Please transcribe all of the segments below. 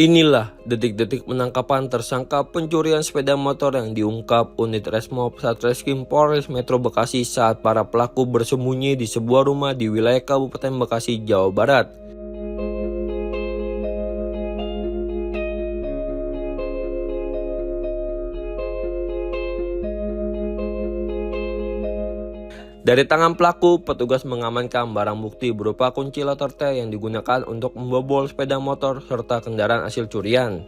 Inilah detik-detik penangkapan tersangka pencurian sepeda motor yang diungkap unit Resmob Satreskrim Polres Metro Bekasi saat para pelaku bersembunyi di sebuah rumah di wilayah Kabupaten Bekasi, Jawa Barat. Dari tangan pelaku, petugas mengamankan barang bukti berupa kunci letter T yang digunakan untuk membobol sepeda motor serta kendaraan hasil curian.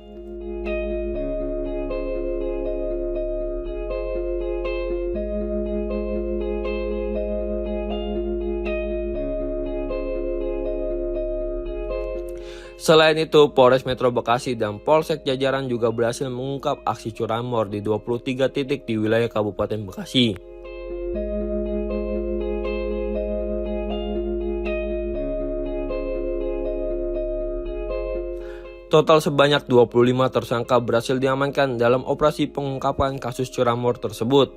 Selain itu, Polres Metro Bekasi dan Polsek jajaran juga berhasil mengungkap aksi curanmor di 23 titik di wilayah Kabupaten Bekasi. Total sebanyak 25 tersangka berhasil diamankan dalam operasi pengungkapan kasus curanmor tersebut.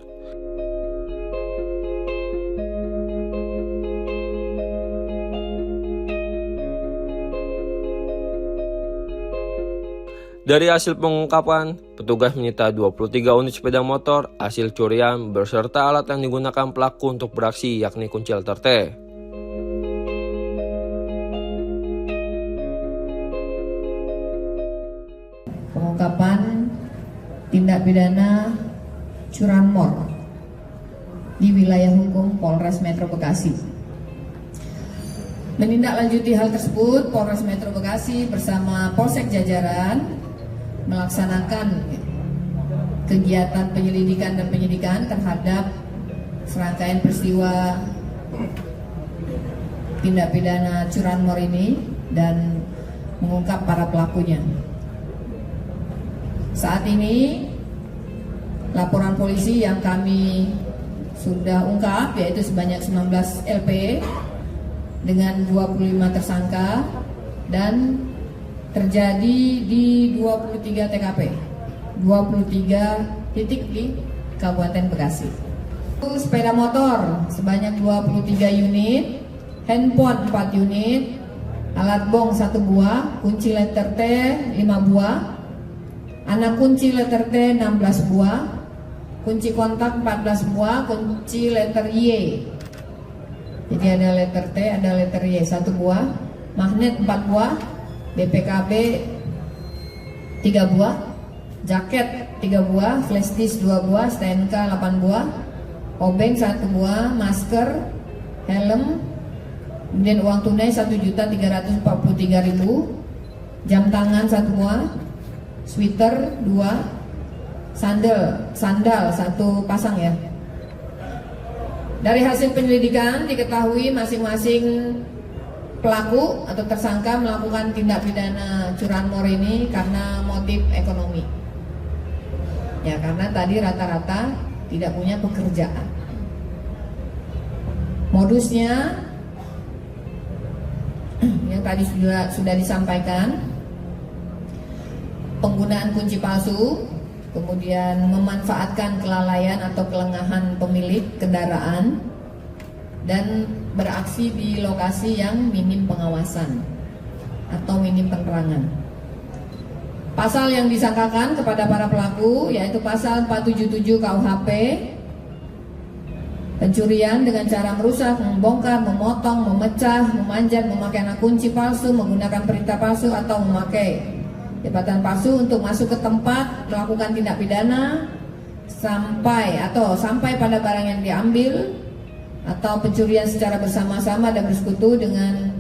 Dari hasil pengungkapan, petugas menyita 23 unit sepeda motor hasil curian beserta alat yang digunakan pelaku untuk beraksi, yakni kunci letter T. Pengungkapan tindak pidana curanmor di wilayah hukum Polres Metro Bekasi. Menindaklanjuti hal tersebut, Polres Metro Bekasi bersama Polsek jajaran melaksanakan kegiatan penyelidikan dan penyidikan terhadap serangkaian peristiwa tindak pidana curanmor ini dan mengungkap para pelakunya. Saat ini laporan polisi yang kami sudah ungkap yaitu sebanyak 19 LP dengan 25 tersangka dan terjadi di 23 TKP, 23 titik di Kabupaten Bekasi. Sepeda motor sebanyak 23 unit, handphone 4 unit, alat bong 1 buah, kunci letter T 5 buah, anak kunci letter T 16 buah, kunci kontak 14 buah, kunci letter Y. Jadi ada letter T, ada letter Y 1 buah, magnet 4 buah, BPKB 3 buah, jaket 3 buah, flash disk 2 buah, STNK 8 buah, obeng 1 buah, masker, helm, kemudian uang tunai 1.343.000, jam tangan 1 buah, sweater 2, sandal 1 pasang ya. Dari hasil penyelidikan diketahui masing-masing pelaku atau tersangka melakukan tindak pidana curanmor ini karena motif ekonomi. Ya, karena tadi rata-rata tidak punya pekerjaan. Modusnya yang tadi sudah disampaikan, penggunaan kunci palsu, kemudian memanfaatkan kelalaian atau kelengahan pemilik kendaraan, dan beraksi di lokasi yang minim pengawasan atau minim penerangan. Pasal yang disangkakan kepada para pelaku yaitu pasal 477 KUHP, pencurian dengan cara merusak, membongkar, memotong, memecah, memanjat, memakai anak kunci palsu, menggunakan perintah palsu atau memakai jabatan palsu untuk masuk ke tempat melakukan tindak pidana sampai pada barang yang diambil, atau pencurian secara bersama-sama dan bersekutu dengan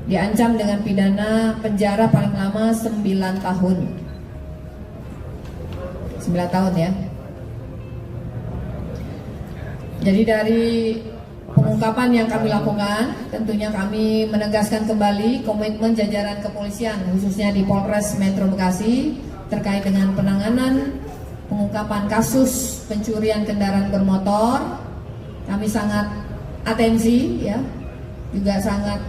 diancam dengan pidana penjara paling lama 9 tahun. 9 tahun ya. Jadi dari pengungkapan yang kami lakukan, tentunya kami menegaskan kembali komitmen jajaran kepolisian khususnya di Polres Metro Bekasi terkait dengan penanganan pengungkapan kasus pencurian kendaraan bermotor. Kami sangat atensi ya, juga sangat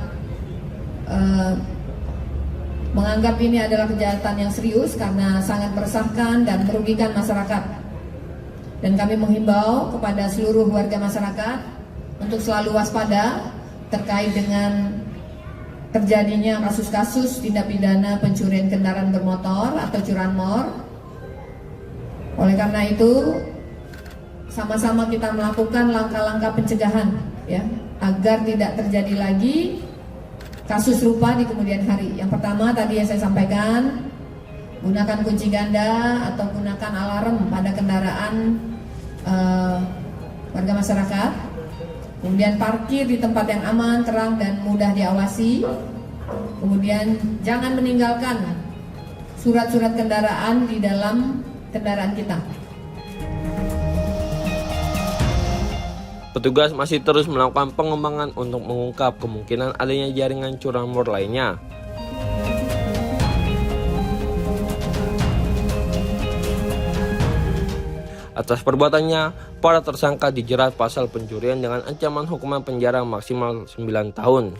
menganggap ini adalah kejahatan yang serius karena sangat meresahkan dan merugikan masyarakat. Dan kami menghimbau kepada seluruh warga masyarakat untuk selalu waspada terkait dengan terjadinya kasus-kasus tindak pidana pencurian kendaraan bermotor atau curanmor. Oleh karena itu, sama-sama kita melakukan langkah-langkah pencegahan ya, agar tidak terjadi lagi kasus serupa di kemudian hari. Yang pertama tadi yang saya sampaikan, gunakan kunci ganda atau gunakan alarm pada kendaraan warga masyarakat. Kemudian parkir di tempat yang aman, terang, dan mudah diawasi. Kemudian jangan meninggalkan surat-surat kendaraan di dalam kendaraan kita. Petugas masih terus melakukan pengembangan untuk mengungkap kemungkinan adanya jaringan curanmor lainnya. Atas perbuatannya, para tersangka dijerat pasal pencurian dengan ancaman hukuman penjara maksimal 9 tahun.